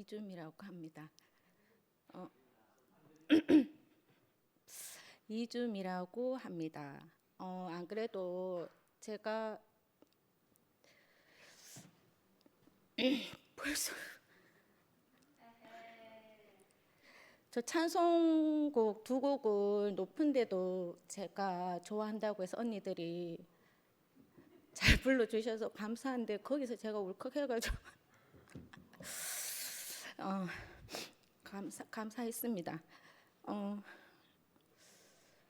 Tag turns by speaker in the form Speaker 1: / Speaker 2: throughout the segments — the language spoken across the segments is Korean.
Speaker 1: 이줌이라고 합니다. 어, 이줌이라고 합니다. 안 그래도 제가 벌써 저 찬송곡 두 곡을 높은데도 제가 좋아한다고 해서 언니들이 잘 불러주셔서 감사한데 거기서 제가 울컥해가지고 감사했습니다.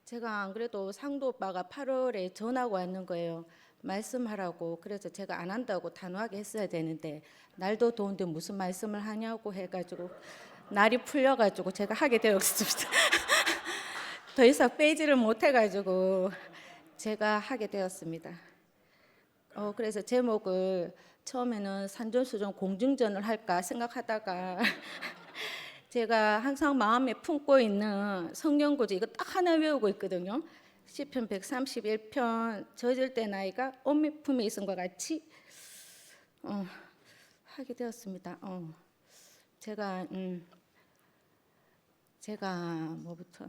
Speaker 1: 제가 안 그래도 상도 오빠가 8월에 전화가 왔는 거예요. 말씀하라고. 그래서 제가 안 한다고 단호하게 했어야 되는데 날도 더운데 무슨 말씀을 하냐고 해가지고 날이 풀려가지고 제가 하게 되었습니다. 더 이상 빼지를 못해가지고 제가 하게 되었습니다. 그래서 제목을 처음에는 산전수전 공중전을 할까 생각하다가 제가 항상 마음에 품고 있는 성경구절 이거 딱 하나 외우고 있거든요. 시편 131편 젖을 때 나이가 온몸 품에 있은 것 같이 하게 되었습니다. 제가 뭐부터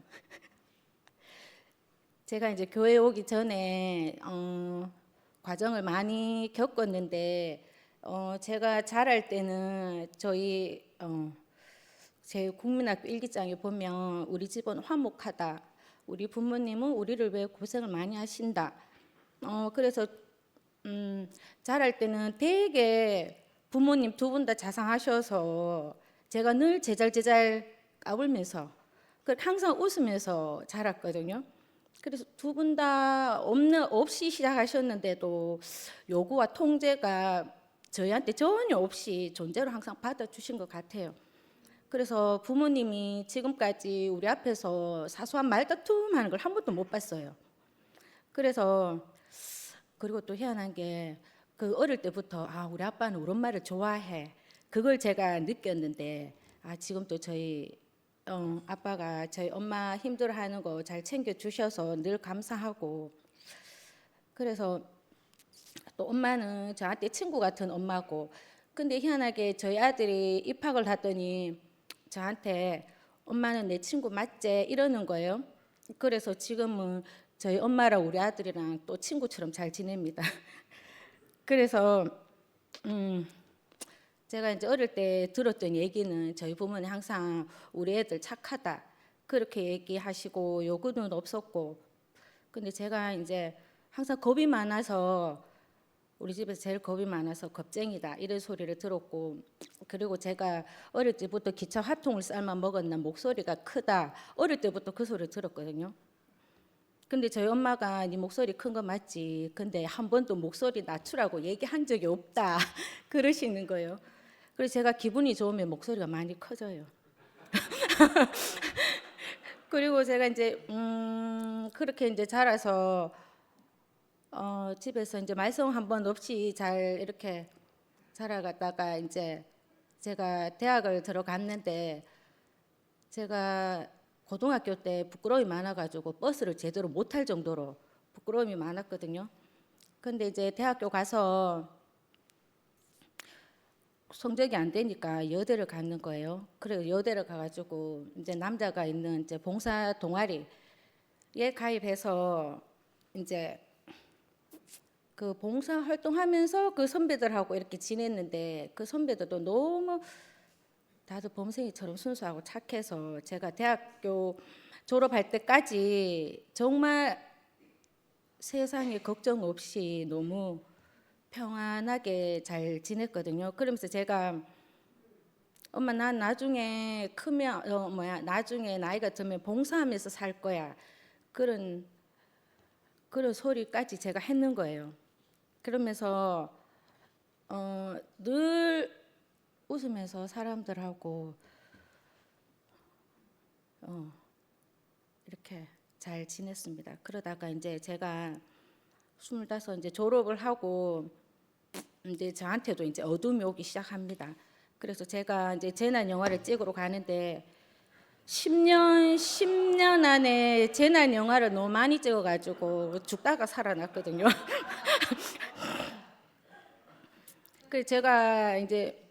Speaker 1: 제가 이제 교회 오기 전에 과정을 많이 겪었는데 제가 자랄 때는 저희 제 국민학교 일기장에 보면 우리 집은 화목하다. 우리 부모님은 우리를 위해 고생을 많이 하신다. 그래서 자랄 때는 되게 부모님 두 분 다 자상하셔서 제가 늘 제잘제잘 까불면서 항상 웃으면서 자랐거든요. 그래서 두 분 다 없이 시작하셨는데도 요구와 통제가 저희한테 전혀 없이 존재로 항상 받아주신 것 같아요. 그래서 부모님이 지금까지 우리 앞에서 사소한 말다툼하는 걸 한 번도 못 봤어요. 그리고 또 희한한 게 그 어릴 때부터 우리 아빠는 우리 엄마를 좋아해. 그걸 제가 느꼈는데 지금 또 저희 아빠가 저희 엄마 힘들어하는 거 잘 챙겨주셔서 늘 감사하고, 그래서 또 엄마는 저한테 친구 같은 엄마고, 근데 희한하게 저희 아들이 입학을 하더니 저한테 엄마는 내 친구 맞지? 이러는 거예요. 그래서 지금은 저희 엄마랑 우리 아들이랑 또 친구처럼 잘 지냅니다. 그래서 제가 이제 어릴 때 들었던 얘기는 저희 부모님 항상 우리 애들 착하다 그렇게 얘기하시고 요구는 없었고, 근데 제가 이제 항상 겁이 많아서 우리 집에서 제일 겁이 많아서 겁쟁이다 이런 소리를 들었고, 그리고 제가 어릴 때부터 기차 화통을 삶아 먹었나 목소리가 크다 어릴 때부터 그 소리를 들었거든요. 근데 저희 엄마가 네 목소리 큰 거 맞지? 근데 한 번도 목소리 낮추라고 얘기한 적이 없다 그러시는 거예요. 그래서 제가 기분이 좋으면 목소리가 많이 커져요. 그리고 제가 이제 그렇게 이제 자라서 집에서 이제 말썽 한 번 없이 잘 이렇게 자라갔다가 이제 제가 대학을 들어갔는데, 제가 고등학교 때 부끄러움이 많아가지고 버스를 제대로 못 탈 정도로 부끄러움이 많았거든요. 근데 이제 대학교 가서 성적이 안 되니까 여대를 가는 거예요. 그래서 여대를 가가지고 이제 남자가 있는 이제 봉사 동아리에 가입해서 이제 그 봉사 활동하면서 그 선배들하고 이렇게 지냈는데, 그 선배들도 너무 다들 범생이처럼 순수하고 착해서 제가 대학교 졸업할 때까지 정말 세상에 걱정 없이 너무 평안하게 잘 지냈거든요. 그러면서 제가 엄마 난 나중에 크면 나중에 나이가 들면 봉사하면서 살 거야 그런 소리까지 제가 했는 거예요. 그러면서 늘 웃으면서 사람들하고 이렇게 잘 지냈습니다. 그러다가 이제 제가 25 이제 졸업을 하고 이제 저한테도 이제 어둠이 오기 시작합니다. 그래서 제가 이제 재난 영화를 찍으러 가는데 10년 안에 재난 영화를 너무 많이 찍어가지고 죽다가 살아났거든요. 그래서 제가 이제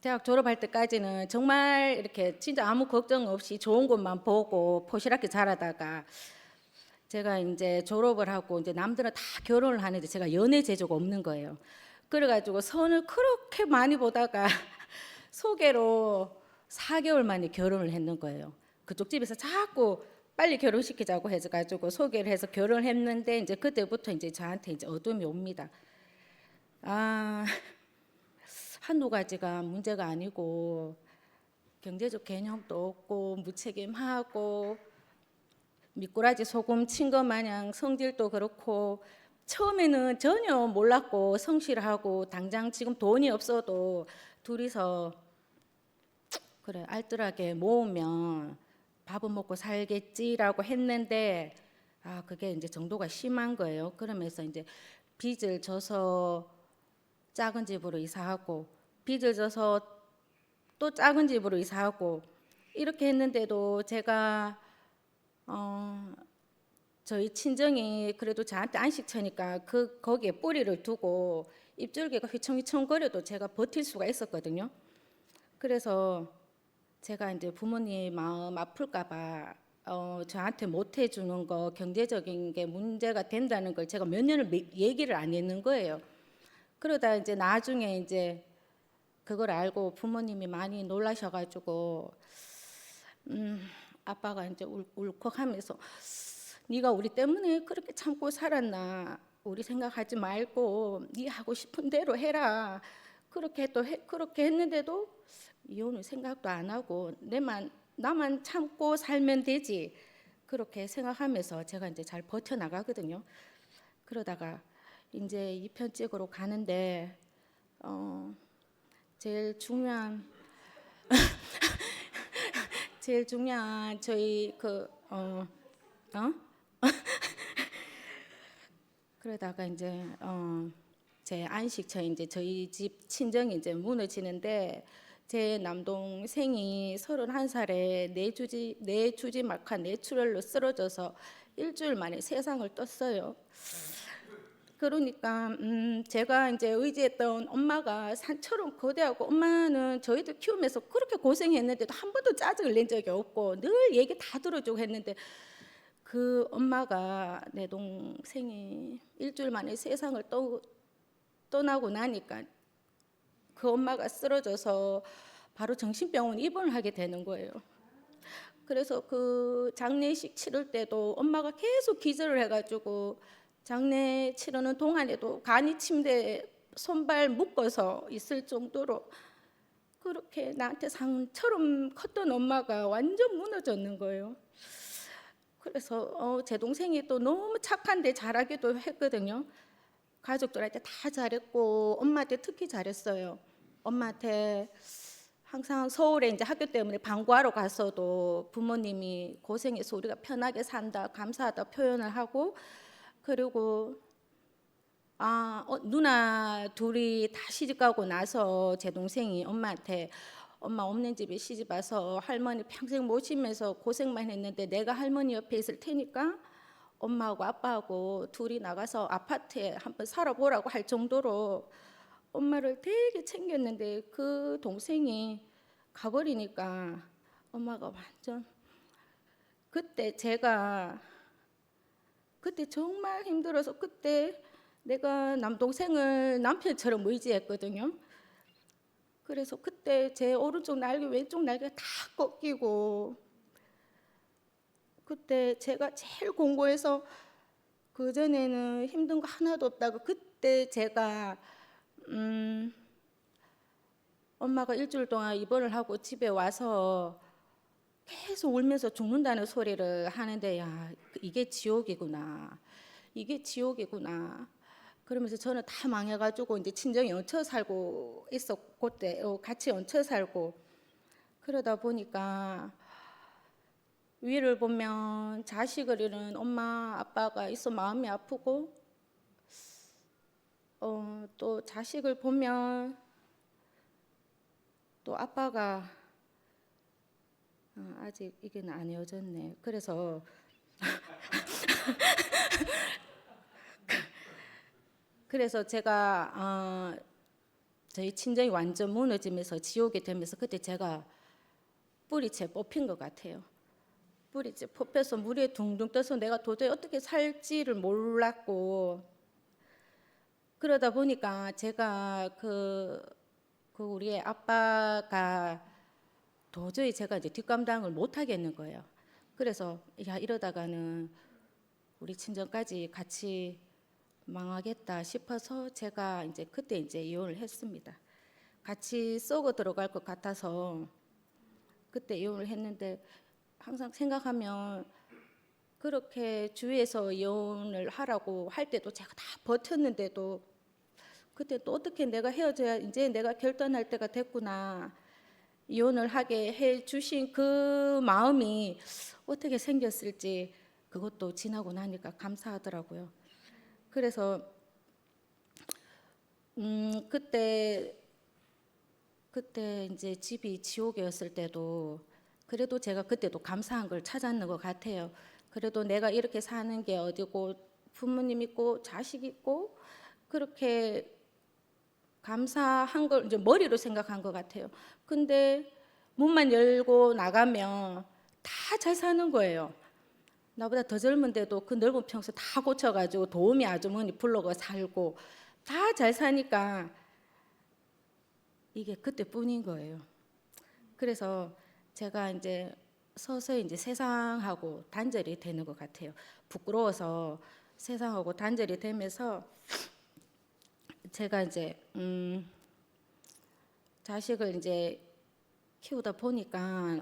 Speaker 1: 대학 졸업할 때까지는 정말 이렇게 진짜 아무 걱정 없이 좋은 곳만 보고 포시럽게 자라다가 제가 이제 졸업을 하고 이제 남들은 다 결혼을 하는데 제가 연애 재주가 없는 거예요. 그래가지고 선을 그렇게 많이 보다가 소개로 4개월 만에 결혼을 했는 거예요. 그쪽 집에서 자꾸 빨리 결혼시키자고 해가지고 소개를 해서 결혼을 했는데 이제 그때부터 이제 저한테 이제 어둠이 옵니다. 아, 한두 가지가 문제가 아니고 경제적 개념도 없고 무책임하고 미꾸라지 소금 친 것 마냥 성질도 그렇고 처음에는 전혀 몰랐고 성실하고 당장 지금 돈이 없어도 둘이서 그래 알뜰하게 모으면 밥은 먹고 살겠지라고 했는데 그게 이제 정도가 심한 거예요. 그러면서 이제 빚을 져서 작은 집으로 이사하고 빚을 져서 또 작은 집으로 이사하고 이렇게 했는데도 제가 저희 친정이 그래도 저한테 안식처니까 거기에 뿌리를 두고 입줄기가 휘청휘청거려도 제가 버틸 수가 있었거든요. 그래서 제가 이제 부모님 마음 아플까봐 저한테 못 해주는 거 경제적인 게 문제가 된다는 걸 제가 몇 년을 얘기를 안 했는 거예요. 그러다 이제 나중에 이제 그걸 알고 부모님이 많이 놀라셔가지고 아빠가 이제 울컥하면서 네가 우리 때문에 그렇게 참고 살았나? 우리 생각하지 말고 네 하고 싶은 대로 해라. 그렇게 했는데도 이혼을 생각도 안 하고 나만 참고 살면 되지. 그렇게 생각하면서 제가 이제 잘 버텨 나가거든요. 그러다가 이제 이편집으로 가는데 제일 중요한 저희 그러다가 이제 제 안식처 이제 저희 집 친정이 이제 무너지는데 제 남동생이 31살에 뇌주지막한 뇌출혈로 쓰러져서 일주일 만에 세상을 떴어요. 그러니까 제가 이제 의지했던 엄마가 산처럼 거대하고 엄마는 저희들 키우면서 그렇게 고생했는데도 한 번도 짜증을 낸 적이 없고 늘 얘기 다 들어주고 했는데 그 엄마가 내 동생이 일주일 만에 세상을 떠나고 나니까 그 엄마가 쓰러져서 바로 정신병원 입원을 하게 되는 거예요. 그래서 그 장례식 치를 때도 엄마가 계속 기절을 해가지고 장례 치르는 동안에도 간이 침대에 손발 묶어서 있을 정도로 그렇게 나한테 상처럼 컸던 엄마가 완전 무너졌는 거예요. 그래서 제 동생이 또 너무 착한데 잘하기도 했거든요. 가족들한테 다 잘했고 엄마한테 특히 잘했어요. 엄마한테 항상 서울에 이제 학교 때문에 방과하러 갔어도 부모님이 고생해서 우리가 편하게 산다 감사하다 표현을 하고 그리고 누나 둘이 다 시집 가고 나서 제 동생이 엄마한테 엄마 없는 집에 시집 와서 할머니 평생 모시면서 고생만 했는데 내가 할머니 옆에 있을 테니까 엄마하고 아빠하고 둘이 나가서 아파트에 한번 살아보라고 할 정도로 엄마를 되게 챙겼는데 그 동생이 가버리니까 엄마가 완전 그때 정말 힘들어서 그때 내가 남동생을 남편처럼 의지했거든요. 그래서 그때 제 오른쪽 날개 왼쪽 날개가 다 꺾이고 그때 제가 제일 공고해서 그전에는 힘든 거 하나도 없다고 그때 제가 엄마가 일주일 동안 입원을 하고 집에 와서 계속 울면서 죽는다는 소리를 하는데 야 이게 지옥이구나 이게 지옥이구나 그러면서 저는 다 망해가지고 이제 친정에 얹혀 살고 있었고 그때 같이 얹혀 살고 그러다 보니까 위를 보면 자식을 잃은 엄마 아빠가 있어 마음이 아프고 또 자식을 보면 또 아빠가 아직 이게 안 헤어졌네. 그래서 제가 저희 친정이 완전 무너지면서 지옥이 되면서 그때 제가 뿌리채 뽑힌 것 같아요. 뿌리채 뽑혀서 물에 둥둥 떠서 내가 도저히 어떻게 살지를 몰랐고, 그러다 보니까 제가 그 우리 아빠가 도저히 제가 이제 뒷감당을 못 하겠는 거예요. 그래서 야, 이러다가는 우리 친정까지 같이 망하겠다 싶어서 제가 이제 그때 이제 이혼을 했습니다. 같이 썩어 들어갈 것 같아서 그때 이혼을 했는데, 항상 생각하면 그렇게 주위에서 이혼을 하라고 할 때도 제가 다 버텼는데도 그때 또 어떻게 내가 헤어져야 이제 내가 결단할 때가 됐구나, 이혼을 하게 해 주신 그 마음이 어떻게 생겼을지 그것도 지나고 나니까 감사하더라고요. 그래서 그때 이제 집이 지옥이었을 때도 그래도 제가 그때도 감사한 걸 찾았는 것 같아요. 그래도 내가 이렇게 사는 게 어디고 부모님 있고 자식 있고 그렇게 감사한 걸 이제 머리로 생각한 것 같아요. 근데 문만 열고 나가면 다 잘 사는 거예요. 나보다 더 젊은데도 그 넓은 평수 다 고쳐가지고 도우미 아주머니 불러가 살고 다 잘 사니까 이게 그때뿐인 거예요. 그래서 제가 이제 서서히 이제 세상하고 단절이 되는 것 같아요. 부끄러워서 세상하고 단절이 되면서 제가 이제 자식을 이제 키우다 보니까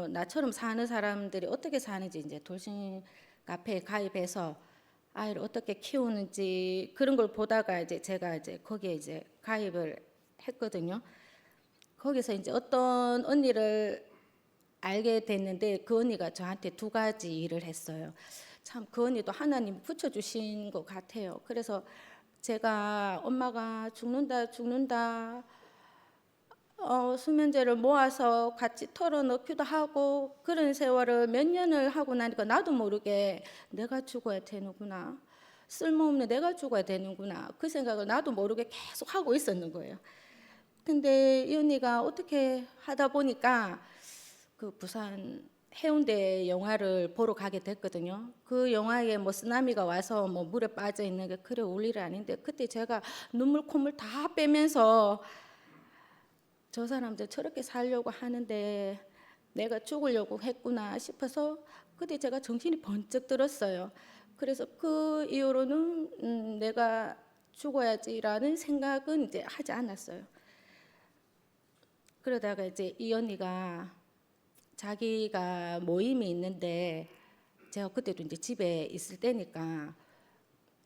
Speaker 1: 나처럼 사는 사람들이 어떻게 사는지 이제 돌싱 카페에 가입해서 아이를 어떻게 키우는지 그런 걸 보다가 이제 제가 이제 거기에 이제 가입을 했거든요. 거기서 이제 어떤 언니를 알게 됐는데 그 언니가 저한테 두 가지 일을 했어요. 참 그 언니도 하나님 붙여주신 것 같아요. 그래서 제가 엄마가 죽는다 수면제를 모아서 같이 털어넣기도 하고 그런 세월을 몇 년을 하고 나니까 나도 모르게 내가 죽어야 되는구나, 쓸모없는 내가 죽어야 되는구나, 그 생각을 나도 모르게 계속 하고 있었는 거예요. 근데 이 언니가 어떻게 하다 보니까 그 부산 해운대 영화를 보러 가게 됐거든요. 그 영화에 뭐 쓰나미가 와서 뭐 물에 빠져 있는 게 그래 올 일이 아닌데, 그때 제가 눈물 콧물 다 빼면서 저 사람들 저렇게 살려고 하는데 내가 죽으려고 했구나 싶어서 그때 제가 정신이 번쩍 들었어요. 그래서 그 이후로는 내가 죽어야지라는 생각은 이제 하지 않았어요. 그러다가 이제 이 언니가 자기가 모임이 있는데, 제가 그때도 이제 집에 있을 때니까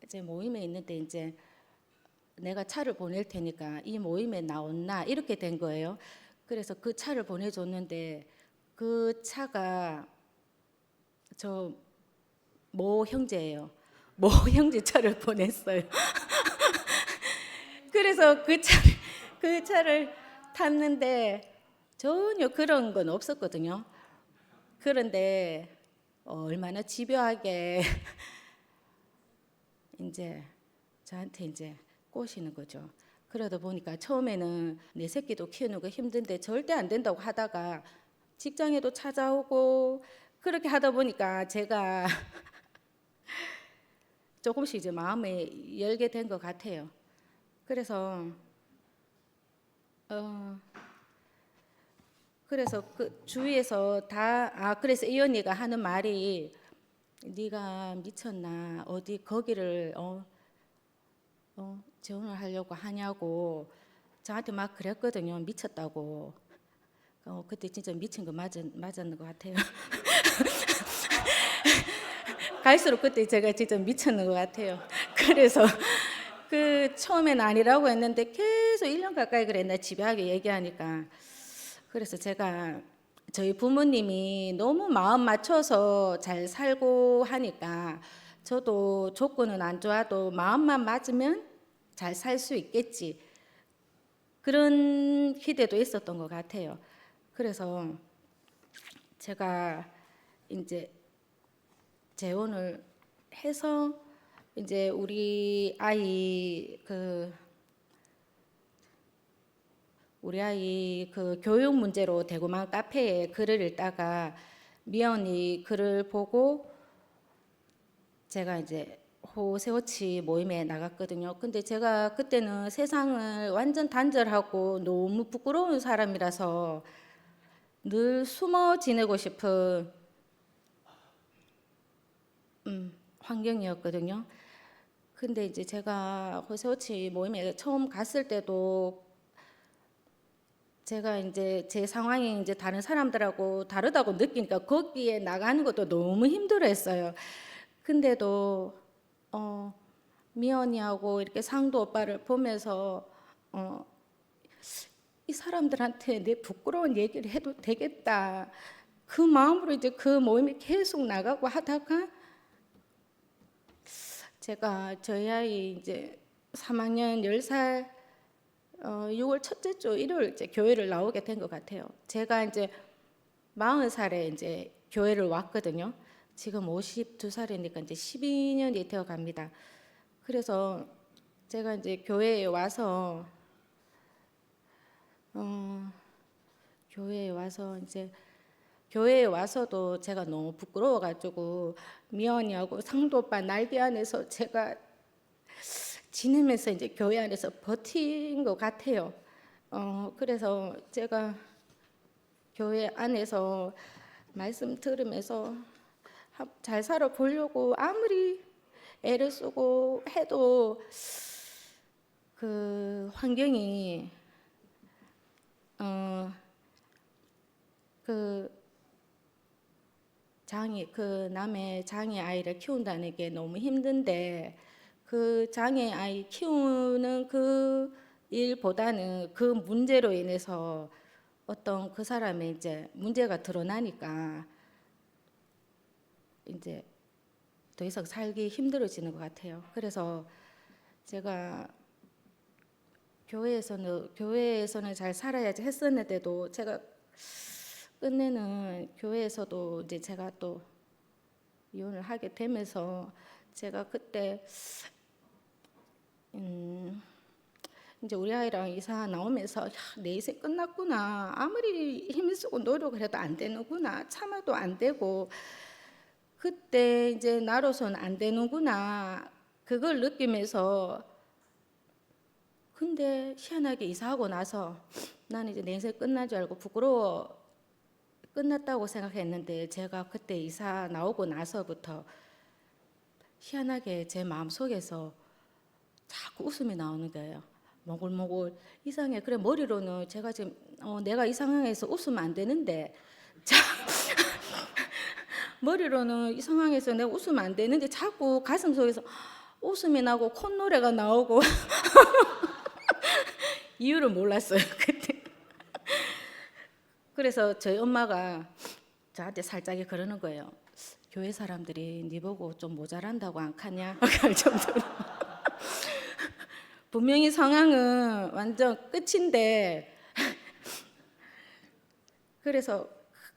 Speaker 1: 이제 모임에 있는데 이제 내가 차를 보낼 테니까 이 모임에 나온나 이렇게 된 거예요. 그래서 그 차를 보내줬는데 그 차가 저 모 형제예요. 모 형제 차를 보냈어요. 그래서 그 차를 탔는데 전혀 그런 건 없었거든요. 그런데 얼마나 집요하게 이제 저한테 이제 꼬시는 거죠. 그러다 보니까 처음에는 내 새끼도 키우는 거 힘든데 절대 안 된다고 하다가 직장에도 찾아오고 그렇게 하다 보니까 제가 조금씩 이제 마음을 열게 된 것 같아요. 그래서 그래서 그 주위에서 그래서 이 언니가 하는 말이 네가 미쳤나 어디 거기를 재혼을 하려고 하냐고 저한테 막 그랬거든요. 미쳤다고. 그때 진짜 미친 거 맞았는 것 같아요. 갈수록 그때 제가 진짜 미쳤는 것 같아요. 그래서 그 처음엔 아니라고 했는데 계속 1년 가까이 그랬나 집요하게 얘기하니까, 그래서 제가 저희 부모님이 너무 마음 맞춰서 잘 살고 하니까 저도 조건은 안 좋아도 마음만 맞으면 잘 살 수 있겠지, 그런 기대도 있었던 것 같아요. 그래서 제가 이제 재혼을 해서 이제 우리 아이 우리 아이 그 교육 문제로 대구만 카페에 글을 읽다가 미연이 글을 보고 제가 이제 호세호치 모임에 나갔거든요. 근데 제가 그때는 세상을 완전 단절하고 너무 부끄러운 사람이라서 늘 숨어 지내고 싶은 환경이었거든요. 근데 이제 제가 호세호치 모임에 처음 갔을 때도 제가 이제 제 상황이 이제 다른 사람들하고 다르다고 느끼니까 거기에 나가는 것도 너무 힘들어했어요. 근데도 미연이하고 이렇게 상도 오빠를 보면서 이 사람들한테 내 부끄러운 얘기를 해도 되겠다. 그 마음으로 이제 그 모임에 계속 나가고 하다가 제가 저희 아이 이제 3학년 10살 6월 첫째 주 일요일 이제 교회를 나오게 된 것 같아요. 제가 이제 40살에 이제 교회를 왔거든요. 지금 52살이니까 이제 12년이 되어 갑니다. 그래서 제가 이제 교회에 와서 교회에 와서도 제가 너무 부끄러워가지고 미연이하고 상도 오빠 날개 안에서 제가 지내면서 이제 교회 안에서 버틴 것 같아요. 그래서 제가 교회 안에서 말씀 들으면서 잘 살아보려고 아무리 애를 쓰고 해도 그 환경이 그 남의 장애 아이를 키운다는 게 너무 힘든데 그 장애 아이 키우는 그 일보다는 그 문제로 인해서 어떤 그 사람의 이제 문제가 드러나니까 이제 더 이상 살기 힘들어지는 것 같아요. 그래서 제가 교회에서는 잘 살아야지 했었는데도 제가 끝내는 교회에서도 이제 제가 또 이혼을 하게 되면서 제가 그때 이제 우리 아이랑 이사 나오면서 야, 내 인생 끝났구나. 아무리 힘을 쓰고 노력을 해도 안 되는구나. 참아도 안 되고 그때 이제 나로서는 안 되는구나. 그걸 느끼면서 근데 희한하게 이사하고 나서 나는 이제 내 인생 끝난 줄 알고 부끄러워 끝났다고 생각했는데 제가 그때 이사 나오고 나서부터 희한하게 제 마음속에서 자꾸 웃음이 나오는 거예요. 몽글몽글 이상해. 그래 머리로는 제가 지금 내가 이 상황에서 웃으면 안 되는데 자, 머리로는 이 상황에서 내가 웃으면 안 되는데 자꾸 가슴 속에서 웃음이 나고 콧노래가 나오고 이유를 몰랐어요 그때. 그래서 저희 엄마가 저한테 살짝이 그러는 거예요. 교회 사람들이 네 보고 좀 모자란다고 안 카냐? 할 정도로. 분명히 상황은 완전 끝인데 그래서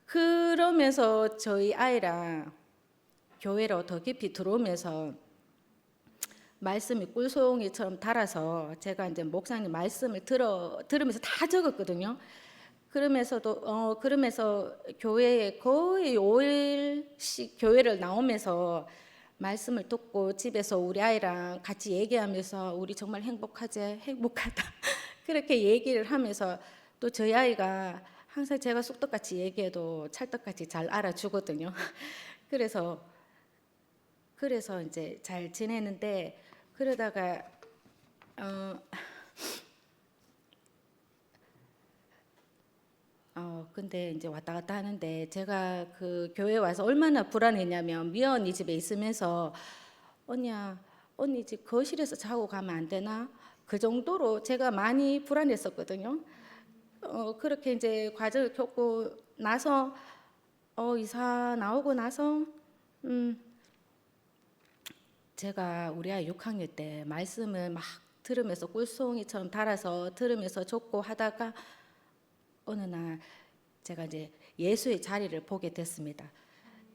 Speaker 1: 그러면서 저희 아이랑 교회로 더 깊이 들어오면서 말씀이 꿀송이처럼 달아서 제가 이제 목사님 말씀을 들으면서 다 적었거든요. 그러면서 교회에 거의 5일씩 교회를 나오면서 말씀을 듣고 집에서 우리 아이랑 같이 얘기하면서 우리 정말 행복하다 그렇게 얘기를 하면서 또 저희 아이가 항상 제가 쑥떡같이 얘기해도 찰떡같이 잘 알아주거든요. 그래서 이제 잘 지내는데 그러다가 근데 이제 왔다 갔다 하는데 제가 그 교회 와서 얼마나 불안했냐면 미연이 집에 있으면서 언니야 언니 집 거실에서 자고 가면 안 되나? 그 정도로 제가 많이 불안했었거든요. 그렇게 이제 과정을 겪고 나서 이사 나오고 나서 제가 우리 아이 6학년 때 말씀을 막 들으면서 꿀송이처럼 달아서 들으면서 줬고 하다가 어느 날 제가 이제 예수의 자리를 보게 됐습니다.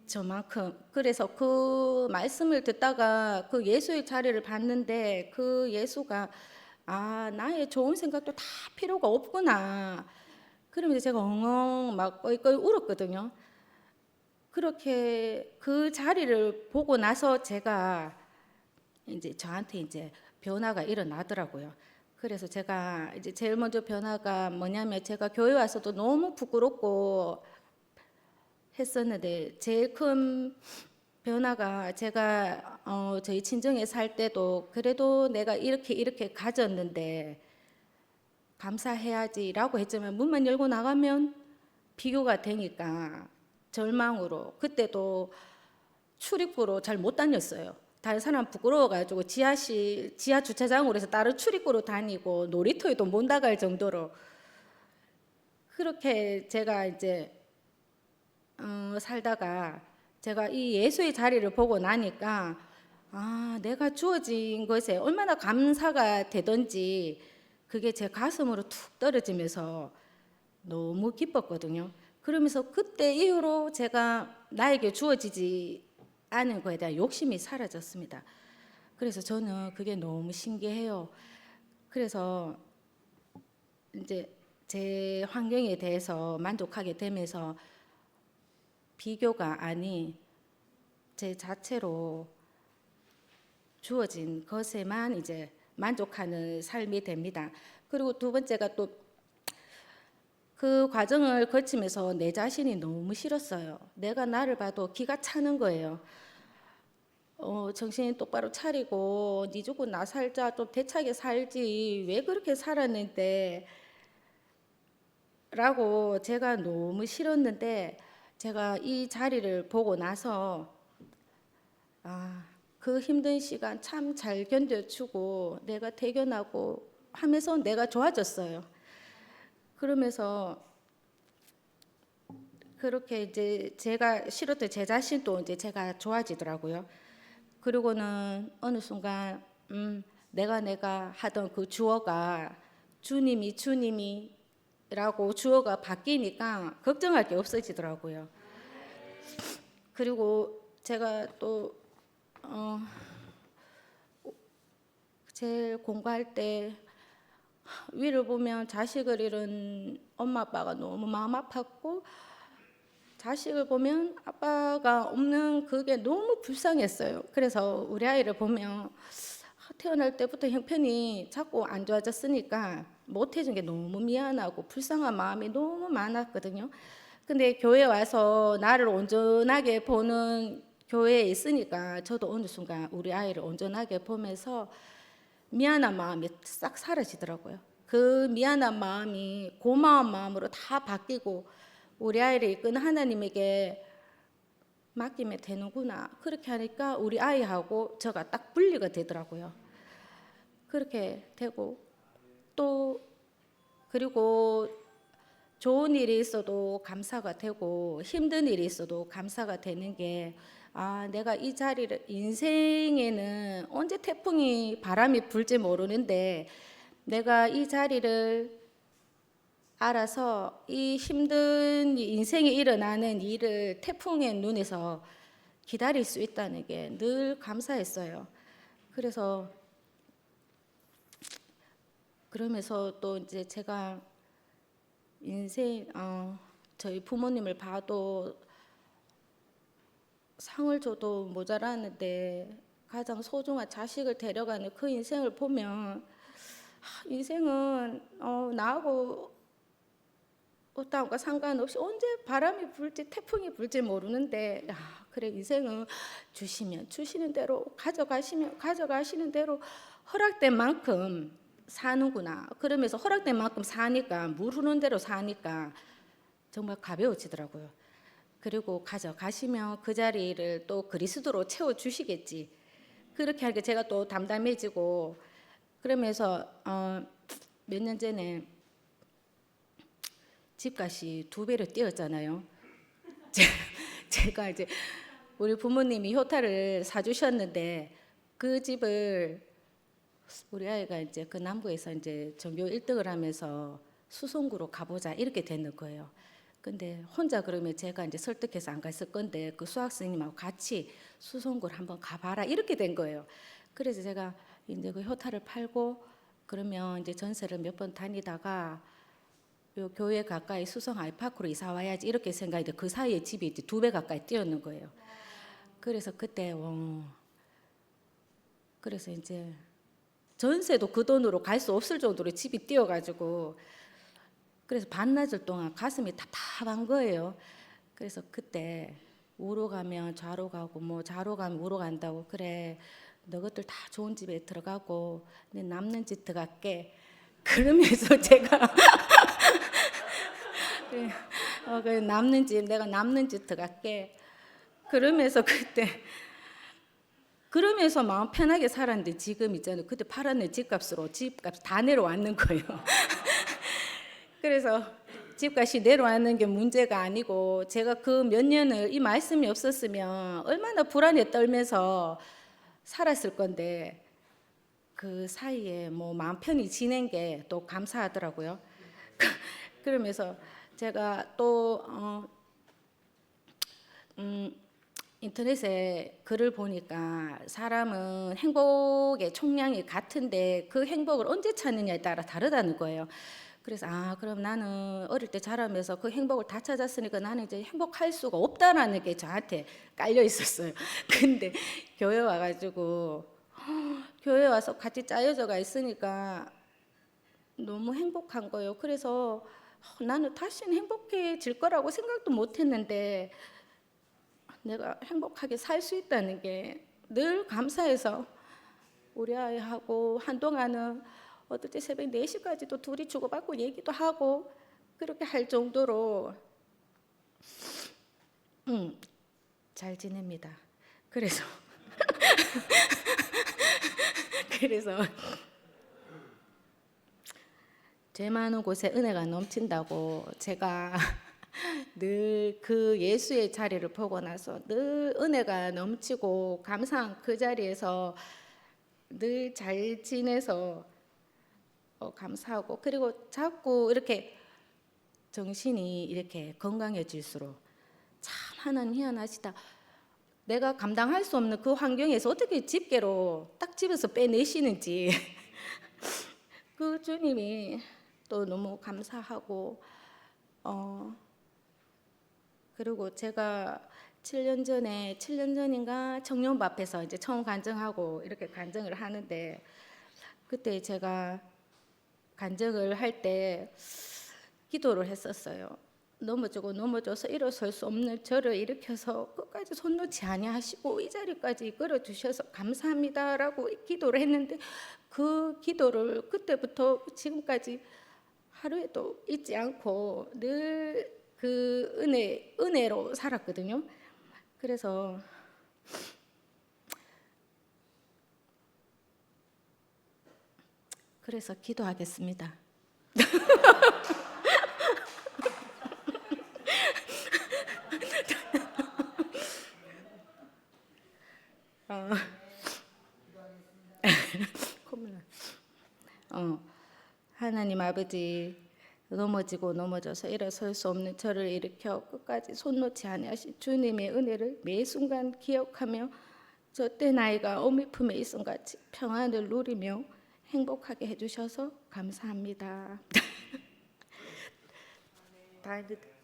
Speaker 1: 저만큼 그래서 그 말씀을 듣다가 그 예수의 자리를 봤는데 그 예수가 아, 나의 좋은 생각도 다 필요가 없구나. 그러면서 제가 엉엉 막 껄껄 울었거든요. 그렇게 그 자리를 보고 나서 제가 이제 저한테 이제 변화가 일어나더라고요. 그래서 제가 이제 제일 먼저 변화가 뭐냐면, 제가 교회 와서도 너무 부끄럽고 했었는데, 제일 큰 변화가, 제가 저희 친정에 살 때도 그래도 내가 이렇게 가졌는데 감사해야지라고 했지만, 문만 열고 나가면 비교가 되니까 절망으로, 그때도 출입구로 잘 못 다녔어요. 다른 사람 부끄러워가지고 지하 주차장으로 해서 다른 출입구로 다니고 놀이터에도 못 나갈 정도로, 그렇게 제가 이제 살다가, 제가 이 예수의 자리를 보고 나니까, 아, 내가 주어진 것에 얼마나 감사가 되던지, 그게 제 가슴으로 툭 떨어지면서 너무 기뻤거든요. 그러면서 그때 이후로 제가 나에게 주어지지 않은 거에 대한 욕심이 사라졌습니다. 그래서 저는 그게 너무 신기해요. 그래서 이제 제 환경에 대해서 만족하게 되면서 비교가 아닌 제 자체로 주어진 것에만 이제 만족하는 삶이 됩니다. 그리고 두 번째가, 또 그 과정을 거치면서 내 자신이 너무 싫었어요. 내가 나를 봐도 기가 차는 거예요. 정신 똑바로 차리고 니 죽고 나 살자, 좀 대차게 살지, 왜 그렇게 살았는데 라고 제가 너무 싫었는데, 제가 이 자리를 보고 나서, 아, 그 힘든 시간 참 잘 견뎌주고 내가 대견하고 하면서 내가 좋아졌어요. 그러면서 그렇게 이제 제가 싫었던 제 자신도 이제 제가 좋아지더라고요. 그리고는 어느 순간 내가 하던 그 주어가 주님이라고 주어가 바뀌니까 걱정할 게 없어지더라고요. 그리고 제가 또 제일 공부할 때 위를 보면 자식을 잃은 엄마 아빠가 너무 마음 아팠고, 자식을 보면 아빠가 없는 그게 너무 불쌍했어요. 그래서 우리 아이를 보면 태어날 때부터 형편이 자꾸 안 좋아졌으니까 못 해준 게 너무 미안하고 불쌍한 마음이 너무 많았거든요. 근데 교회 와서 나를 온전하게 보는 교회에 있으니까 저도 어느 순간 우리 아이를 온전하게 보면서 미안한 마음이 싹 사라지더라고요. 그 미안한 마음이 고마운 마음으로 다 바뀌고, 우리 아이를 이끈 하나님에게 맡기면 되는구나, 그렇게 하니까 우리 아이하고 저가 딱 분리가 되더라고요. 그렇게 되고, 또 그리고 좋은 일이 있어도 감사가 되고 힘든 일이 있어도 감사가 되는 게, 아, 내가 이 자리를, 인생에는 언제 태풍이 바람이 불지 모르는데 내가 이 자리를 알아서 이 힘든 인생에 일어나는 일을 태풍의 눈에서 기다릴 수 있다는 게 늘 감사했어요. 그래서 그러면서 또 이제 제가 인생 저희 부모님을 봐도 상을 줘도 모자라는데 가장 소중한 자식을 데려가는 그 인생을 보면, 인생은 나하고 어떠한가 상관없이 언제 바람이 불지 태풍이 불지 모르는데, 그래, 인생은 주시면 주시는 대로, 가져가시면 가져가시는 대로 허락된 만큼 사는구나. 그러면서 허락된 만큼 사니까, 물 흐르는 대로 사니까 정말 가벼워지더라고요. 그리고 가져가시면 그 자리를 또 그리스도로 채워주시겠지, 그렇게 하니까 제가 또 담담해지고. 그러면서 몇 년 전에 집값이 2배로 뛰었잖아요. 제가 이제 우리 부모님이 효타를 사주셨는데, 그 집을 우리 아이가 이제 그 남구에서 이제 전교 1등을 하면서 수성구로 가보자 이렇게 되는 거예요. 근데 혼자 그러면 제가 이제 설득해서 안 갔을 건데, 그 수학 선생님하고 같이 수성구를 한번 가봐라 이렇게 된 거예요. 그래서 제가 이제 그 효타를 팔고 그러면 이제 전세를 몇 번 다니다가 요 교회 가까이 수성 아이파크로 이사 와야지 이렇게 생각했는데 그 사이에 집이 이제 2배 가까이 뛰었는 거예요. 그래서 그때 그래서 이제 전세도 그 돈으로 갈 수 없을 정도로 집이 뛰어가지고 그래서 반나절 동안 가슴이 답답한 거예요. 그래서 그때 우로 가면 좌로 가고 뭐 좌로 가면 우로 간다고 그래 너것들 다 좋은 집에 들어가고 내 남는 집 들어갈게 그러면서 제가 그래, 남는 집 내가 남는 집 들어갈게 그러면서 그때 그러면서 마음 편하게 살았는데 지금 있잖아요 그때 팔았는 집값으로 집값 다 내려왔는 거예요. 그래서 집값이 내려왔는 게 문제가 아니고 제가 그 몇 년을 이 말씀이 없었으면 얼마나 불안에 떨면서 살았을 건데 그 사이에 뭐 마음 편히 지낸 게 또 감사하더라고요. 그러면서 제가 또 인터넷에 글을 보니까 사람은 행복의 총량이 같은데 그 행복을 언제 찾느냐에 따라 다르다는 거예요. 그래서 그럼 나는 어릴 때 자라면서 그 행복을 다 찾았으니까 나는 이제 행복할 수가 없다라는 게 저한테 깔려 있었어요. 근데 교회 와가지고 교회 와서 같이 짜여져가 있으니까 너무 행복한 거예요. 그래서 나는 다시는 행복해질 거라고 생각도 못했는데 내가 행복하게 살 수 있다는 게 늘 감사해서 우리 아이하고 한동안은 어떨 때 새벽 4시까지도 둘이 주고받고 얘기도 하고 그렇게 할 정도로 잘 지냅니다. 그래서 그래서 죄 많은 곳에 은혜가 넘친다고 제가 늘 그 예수의 자리를 보고 나서 늘 은혜가 넘치고 감사한 그 자리에서 늘 잘 지내서 감사하고 그리고 자꾸 이렇게 정신이 이렇게 건강해질수록 참 하나님 희한하시다. 내가 감당할 수 없는 그 환경에서 어떻게 집게로 딱 집에서 빼내시는지 그 주님이 또 너무 감사하고 그리고 제가 7년 전인가 청년부 앞에서 이제 처음 간증하고 이렇게 간증을 하는데 그때 제가 간증을 할 때 기도를 했었어요. 넘어져서 일어설 수 없는 저를 일으켜서 끝까지 손 놓지 아니하시고 이 자리까지 이끌어 주셔서 감사합니다라고 기도를 했는데 그 기도를 그때부터 지금까지 하루에도 잊지 않고 늘 그 은혜로 살았거든요. 그래서 기도하겠습니다. 하나님 아버지 넘어져서 일어설 수 없는 저를 일으켜 끝까지 손 놓지 아니하신 주님의 은혜를 매 순간 기억하며 저때 나이가 어미 품에 있음 같이 평안을 누리며 행복하게 해주셔서 감사합니다. 다 했는데.